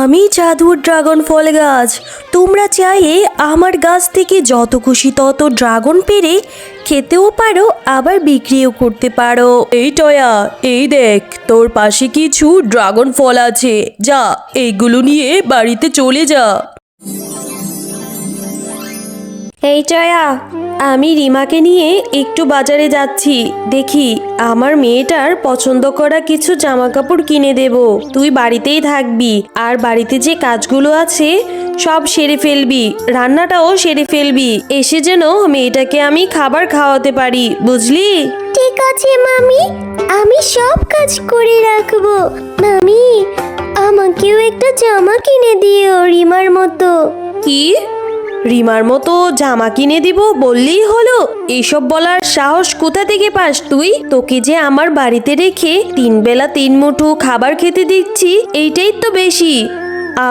আমি জাদুর ড্রাগন ফল গাছ। তোমরা চাইলে আমার গাছ থেকে যত খুশি তত ড্রাগন পেড়ে খেতেও পারো, আবার বিক্রিও করতে পারো। এই টয়া, এই দেখ তোর পাশে কিছু ড্রাগন ফল আছে, যা এইগুলো নিয়ে বাড়িতে চলে যা। এই টয়া, আমি রিমাকে নিয়ে একটু বাজারে যাচ্ছি, দেখি আমার মেয়েটার পছন্দ করা কিছু জামা কাপড় কিনে দেব। তুই বাড়িতেই থাকবি, আর বাড়িতে যে কাজগুলো আছে সব সেরে ফেলবি, রান্নাটাও সেরে ফেলবি, এসে যেন মেয়েটাকে আমি খাবার খাওয়াতে পারি, বুঝলি? ঠিক আছে মামি, আমি সব কাজ করে রাখবো। মামি, আমাকেও একটা জামা কিনে দিও রিমার মতো। কি? রিমার মতো জামা কিনে দিব বললেই হলো? এইসব বলার সাহস কোথা থেকে পাস তুই? তোকে যে আমার বাড়িতে রেখে 3 বেলা 3 মুঠো খাবার খেতে দিচ্ছি, এইটাই তো বেশি।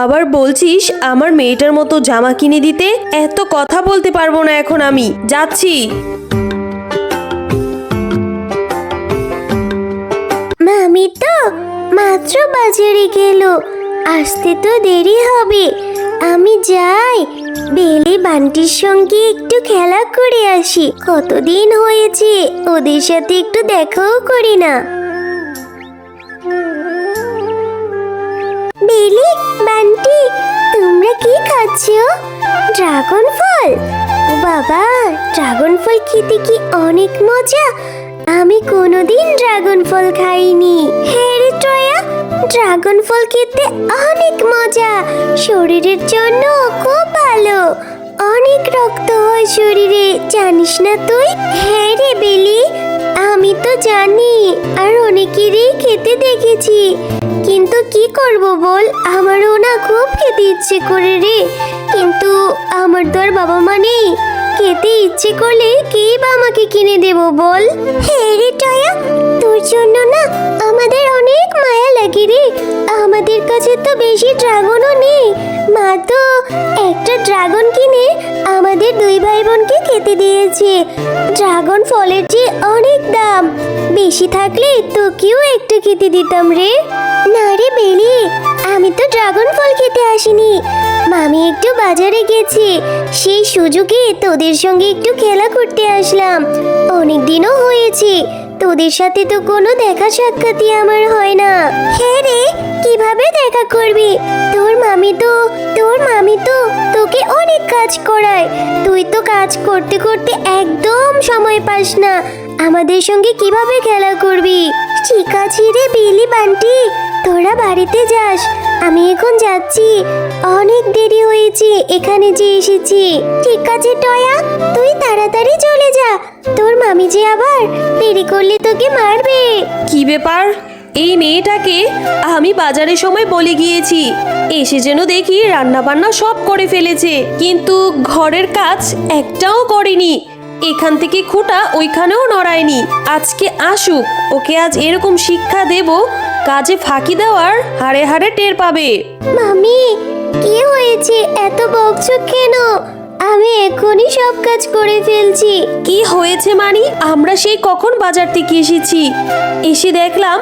আবার বলছিস আমার মেয়েটার মতো জামা কিনে দিতে? এত কথা বলতে পারবো না এখন, আমি যাচ্ছি। মামি তো মাত্র বাজারে গেল, আসতে তো দেরি হবে। আমি যাই, বেলি বান্টির সঙ্গে একটু খেলা করে আসি। কতদিন হয়েছে ওদের সাথে একটু দেখাও করি না। বেলি, বান্টি, তোমরা কি খাচ্ছ? ড্রাগন ফল? ও বাবা, ড্রাগন ফল খেতে কি অনেক মজা। আমি কোনোদিন ড্রাগন ফল খাইনি। হ্যাঁ রে টয়া, ড্রাগন ফল খেতে অনেক মজা, শরীরের জন্য খুব ভালো। অনেক রক্ত হয় শরীরে, জানিস না তুই? হ্যাঁ রে বেলি, আমি তো জানি, আর অনেকেরই খেতে দেখেছি। কিন্তু কি করব বল, আমারও না খুব খেতে ইচ্ছে করে রে, কিন্তু আমার তো আর বাবা মা নেই। খেতে ইচ্ছে করলে কে বা আমাকে কিনে দেব বল? হ্যাঁ রে টয়া, তোর জন্য না আমাদের অনেক মায়া লাগে রে। আমাদের কাছে তো বেশি ড্রাগনও নেই, মা তো একটা ড্রাগন কিনে আমাদের 2 ভাই বোনকে খেতে দিয়েছে। ড্রাগন ফলের যে অনেক দাম, বেশি থাকলে তোকেও একটু খেতে দিতাম রে। না রে বেলি, আমি তো ড্রাগন ফল খেতে আসিনি, মামি একটু বাজারে গেছে, সেই সুযোগে তোদের সঙ্গে একটু খেলা করতে আসলাম। অনেক দিনও হয়েছে, তোদের সাথে তো কোনো দেখা সাক্ষাৎই আমার হয় না। হ্যাঁ রে, কিভাবে দেখা করবি? তোর মামি তো তোকে অনেক কাজ করায়, তুই তো কাজ করতে করতে একদম সময় পাস না। আমাদের সঙ্গে কিভাবে খেলা করবি? ঠিক আছে রে বিলি বান্টি, তোরা বাড়িতে যাস, আমি এখন যাচ্ছি। অনেক দেরি হয়েছে এখানে যে এসেছি। ঠিক আছে টয়া, তুই তাড়াতাড়ি চলে যা, তোর মামি যে আবার দেরি করলে তোকে মারবে। কি ব্যাপার? এই মেয়েটাকে আমি বাজারের সময় বলে গিয়েছি এসে যেন দেখি রান্না বান্না সব করে ফেলেছে, কিন্তু ঘরের কাজ একটাও করেনি। এখান থেকে খুঁটা ওইখানেও নড়ায়নি। আজকে আসুক, ওকে আজ এরকম শিক্ষা দেব, কাজে ফাঁকি দেওয়ার হাড়ে হাড়ে টের পাবে। মামি, কি হয়েছে? এত বকছো কেন? আমি এখনই সব কাজ করে ফেলছি। কি হয়েছে মানি? আমরা সেই কখন বাজার থেকে এসেছি, এসে দেখলাম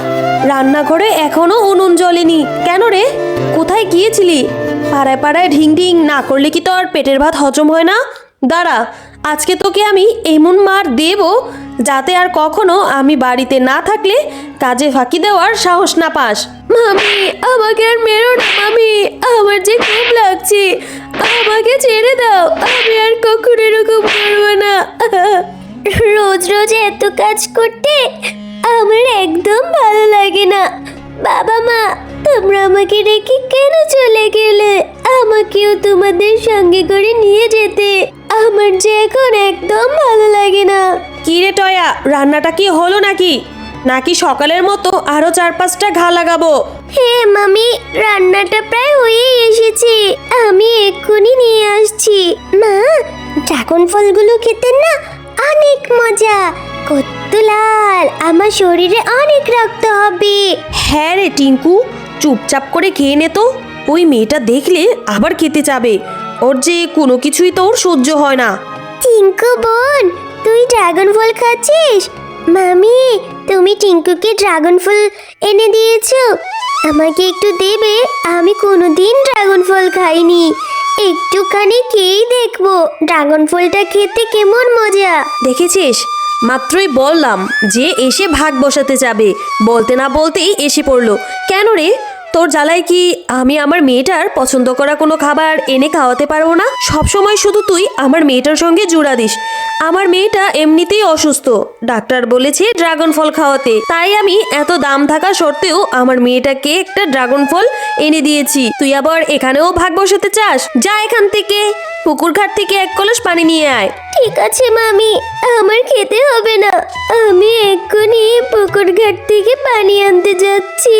রান্নাঘরে এখনো উনুন জ্বলেনি। কেন রে, কোথায় গিয়েছিলি? পাড়ায় পাড়ায় ঢিং ঢিং না করলে কি তোর পেটের ভাত হজম হয় না? দাঁড়া, আজকে তোকে আমি এমন মার দেব যাতে আর কখনো আমি বাড়িতে না থাকলে কাজে ফাঁকি দেওয়ার সাহস না পাস। মামি, আমাকে আর মেরো না মামি, আমার যে খুব লাগছে, আমাকে ছেড়ে দাও, আমি আর কখনো এরকম করবো না। রোজ রোজ এত কাজ করতে আমার একদম ভালো লাগে না। বাবা মা, তোমরা আমাকে রেখে কেন চলে গেলে? আমাকেও তোমাদের সঙ্গে করে নিয়ে যেতে, আমার যে এখন একদম ভালো লাগে না। কি রে টয়া, রান্নাটা কি হলো নাকি সকালের মতো আরো 4-5টা ঘা লাগাবো? হ্যাঁ মামি, রান্নাটা প্রায় হয়েই এসেছে, আমি এক্ষুনি নিয়ে আসছি। মা, ড্রাগন ফলগুলো খেতে না অনেক মজা, কত লাল, আমার শরীরে অনেক রক্ত হবে। হ্যাঁ রে টিঙ্কু, চুপচাপ করে খেয়ে নে তো, ওই মেয়েটা দেখলে আবার খেতে যাবে, ওর যে কোনো কিছুই তো ওর সহ্য হয় না। টিঙ্কু বোন, তুই ড্রাগন ফল খাচ্ছিস? মামি, তুমি টিঙ্কুকে ড্রাগন ফল এনে দিয়েছো? আমাকে একটু দেবে? আমি কোনোদিন ড্রাগন ফল খাইনি। একটুখানি খেয়েই দেখবো ড্রাগন ফলটা খেতে কেমন মজা। দেখেছিস, মাত্রই বললাম যে এসে ভাগ বসাতে যাবে, বলতে না বলতেই এসে পড়লো। কেন রে, তোর জ্বালায় কি আমি আমার মেয়েটার পছন্দ করা কোনো খাবার এনে খাওয়াতে পারবো না? সবসময় শুধু তুই আমার মেয়েটার সঙ্গে জুড়া দিস। আমার মেয়েটা এমনিতেই অসুস্থ, ডাক্তার বলেছে ড্রাগন ফল খাওয়াতে, তাই আমি এত দাম থাকা সত্ত্বেও আমার মেয়েটাকে একটা ড্রাগন ফল এনে দিয়েছি। তুই আবার এখানেও ভাগ বসাতে চাস? যা এখান থেকে, পুকুর ঘাট থেকে 1 কলস পানি নিয়ে আয়। ঠিক আছে মামি, আমার খেতে হবে না। আমি এক্ষুনি পুকুর ঘাট থেকে পানি আনতে যাচ্ছি।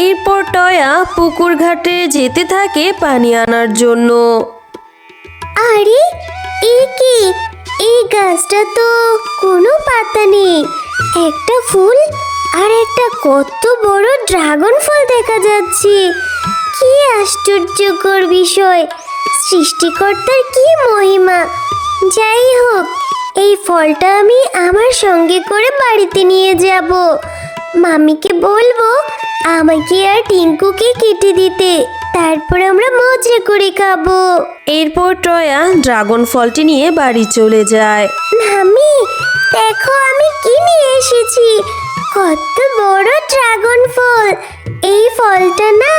এরপর টয়া পুকুর ঘাটে যেতে থাকে পানি আনার জন্য। আরে এ কি? এই গাছটা তো কোনো পাতা নেই, একটা ফুল আর একটা কত বড় ড্রাগন ফল দেখা যাচ্ছে। কি আশ্চর্যকর বিষয়! সৃষ্টিকর্তার কি মহিমা! যাই হোক, এই ফলটা আমি আমার সঙ্গে করে বাড়িতে নিয়ে যাব। মামিকে বলবো আমাকে আর টিঙ্কুকে কেটে দিতে, তারপর আমরা মজা করে খাবো। এরপর টয়া ড্রাগন ফলটি নিয়ে বাড়ি চলে যায়। মামি, দেখো আমি কি নিয়ে এসেছি, কত বড় ড্রাগন ফল! এই ফলটা না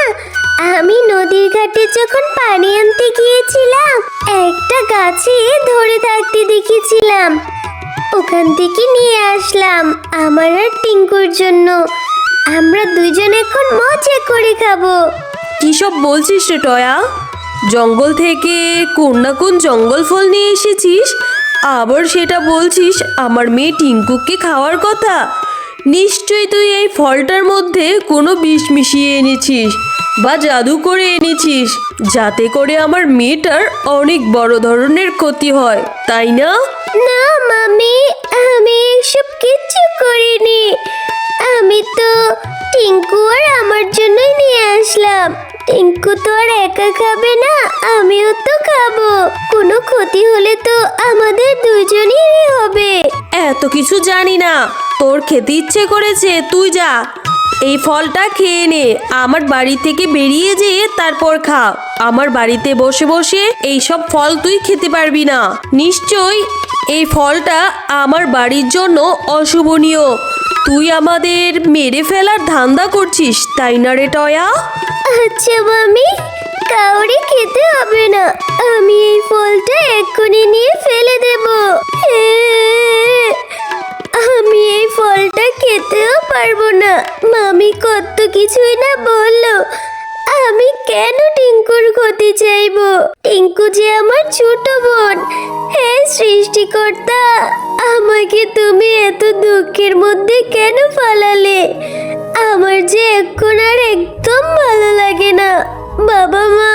আমি নদীর ঘাটে যখন পানি আনতে গিয়েছিলাম একটা গাছে ধরে থাকতে দেখেছিলাম, ওখান থেকে নিয়ে আসলাম আমার আর টিঙ্কুর জন্য। আমরা দুজন এখন মজা করে খাবো। কি সব বলছিস রে টয়া? জঙ্গল থেকে কোন না কোন জঙ্গল ফল নিয়ে এসেছিস, আবার সেটা বলছিস আমার মেয়ে টিঙ্কুকে খাওয়ার কথা? নিশ্চয়ই তুই এই ফলটার মধ্যে কোনো বিষ মিশিয়ে এনেছিস বা জাদু করে এনেছিস, যাতে করে আমার মেয়েটার অনেক বড় ধরনের ক্ষতি হয়, তাই না? না মামি, আমি এসব কিচ্ছু করিনি। আমি তো টিঙ্কু আর আমার জন্যই নিয়ে আসলাম। টিঙ্কু তো আর একা খাবে না, আমিও তো খাবো। কোনো ক্ষতি হলে তো আমাদের দুজনেরই হবে। এত কিছু জানি না, তোর খেতে ইচ্ছে করেছে তুই যা, এই ফলটা খেয়ে নে, আমার বাড়ি থেকে বেরিয়ে যেয়ে তারপর খা। আমার বাড়িতে বসে বসে এই সব ফল তুই খেতে পারবি না। নিশ্চয়ই এই ফলটা আমার বাড়ির জন্য অশুভনীয়। তুই আমাদের মেরে ফেলার ধান্দা করছিস, তাই না রে টয়া? আচ্ছা মামি, কাউরে খেতে হবে না, আমি এই ফলটা এক্ষুনি নিয়ে ফেলে দেব। আমি এই ফলটা খেতেও পারবো না। মামি কত কিছুই না বললো, আমি কেন টিঙ্কুর ক্ষতি চাইবো? টিঙ্কু যে আমার ছোট বোন। হে সৃষ্টিকর্তা, আমাকে তুমি এত দুঃখের মধ্যে কেন ফালালে? আমার যে এখন আর একদম ভালো লাগে না। বাবা মা,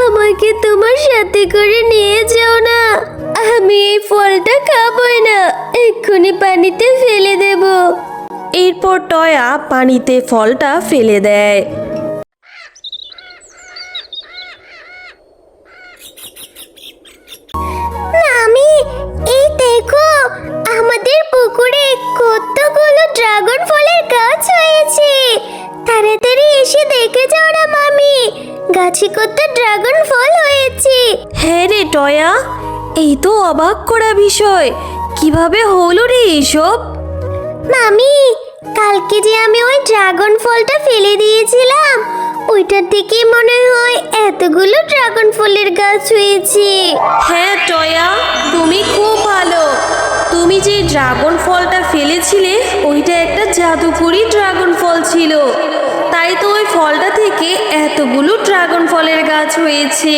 আমাকে তোমার সাথে করে নিয়ে যাও না। আমি এই ফলটা খাবোই না, এক্ষুনি পানিতে ফেলে দেব। এরপর টয়া পানিতে ফলটা ফেলে দেয়। মামি, এই দেখো আমাদের পুকুরে কতগুলো ড্রাগন ফলের গাছ হয়েছে। তাড়াতাড়ি এসে দেখে যাও না মামি, গাছে কত ড্রাগন ফল হয়েছে। হ্যাঁ রে টয়া, এই তো অবাক করা বিষয়, কিভাবে হলো রে এইসব? মামি, কালকে যে আমি ওই ড্রাগন ফলটা ফেলে দিয়েছিলাম, ওইটার থেকে মনে হয় এতগুলো ড্রাগন ফলের গাছ হয়েছে। হ্যাঁ টয়া, তুমি খুব ভালো। তুমি যে ড্রাগন ফলটা ফেলেছিলে ওইটা একটা জাদুকরি ড্রাগন ফল ছিল, তাই তো ওই ফলটা থেকে এতগুলো ড্রাগন ফলের গাছ হয়েছে।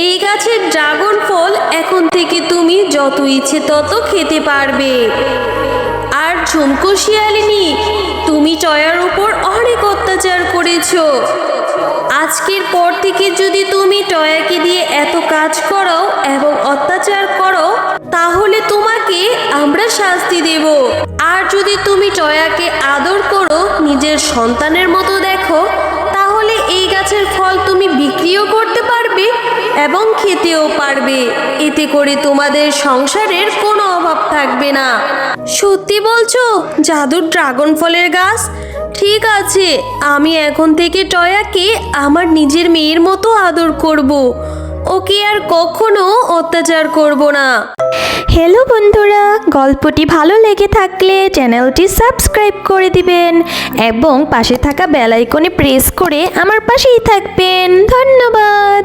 এই গাছের ড্রাগন ফল এখন থেকে তুমি যত ইচ্ছে তত খেতে পারবে। আর ঝুমকো শিয়ালিনী, তুমি টয়ার উপর অনেক অত্যাচার করেছো। আজকের পর থেকে যদি তুমি টয়াকে দিয়ে এত কাজ করো এবং অত্যাচার করো, তাহলে তোমাকে আমরা শাস্তি দেব। আর যদি তুমি টয়াকে আদর করো, নিজের সন্তানের মতো দেখো, তাহলে এই গাছের ফল তুমি বিক্রিও করতে পারবে এবং খেতেও পারবে। এতে করে তোমাদের সংসারের কোনো অভাব থাকবে না। সত্যি বলছো জাদুর ড্রাগন ফলের গাছ? ঠিক আছে, আমি এখন থেকে টয়াকে আমার নিজের মেয়ের মতো আদর করব। ওকে আর কখনো অত্যাচার করব না। হ্যালো বন্ধুরা, গল্পটি ভালো লেগে থাকলে চ্যানেলটি সাবস্ক্রাইব করে দিবেন এবং পাশে থাকা বেল আইকনে প্রেস করে আমার পাশেই থাকবেন। ধন্যবাদ।